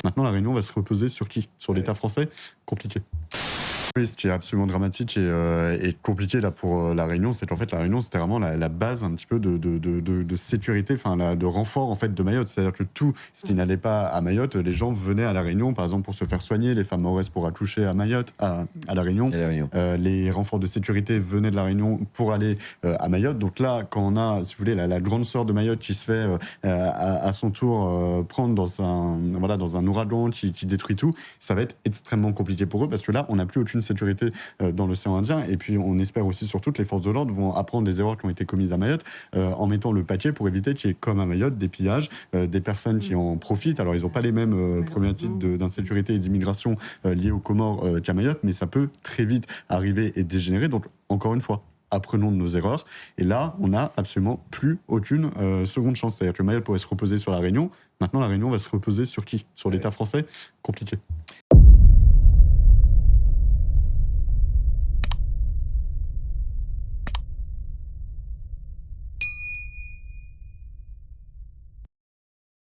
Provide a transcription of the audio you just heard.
Maintenant, la Réunion va se reposer sur qui? Sur l'État français? Compliqué. Oui, ce qui est absolument dramatique et compliqué là pour la Réunion, c'est qu'en fait la Réunion c'était vraiment la base un petit peu de sécurité, enfin de renfort en fait de Mayotte. C'est-à-dire que tout ce qui n'allait pas à Mayotte, les gens venaient à la Réunion, par exemple pour se faire soigner, les femmes mahorais pour accoucher à Mayotte, à la Réunion. Et la Réunion. Les renforts de sécurité venaient de la Réunion pour aller à Mayotte. Donc là, quand on a, si vous voulez, la grande sœur de Mayotte qui se fait à son tour prendre dans un ouragan qui détruit tout, ça va être extrêmement compliqué pour eux parce que là, on n'a plus aucune sécurité dans l'océan Indien. Et puis, on espère aussi surtout que les forces de l'ordre vont apprendre les erreurs qui ont été commises à Mayotte en mettant le paquet pour éviter qu'il y ait, comme à Mayotte, des pillages, des personnes qui en profitent. Alors, ils n'ont pas les mêmes problématiques d'insécurité et d'immigration liées aux Comores qu'à Mayotte, mais ça peut très vite arriver et dégénérer. Donc, encore une fois, apprenons de nos erreurs. Et là, on n'a absolument plus aucune seconde chance. C'est-à-dire que Mayotte pourrait se reposer sur la Réunion. Maintenant, la Réunion va se reposer sur qui? Sur l'État français? Compliqué.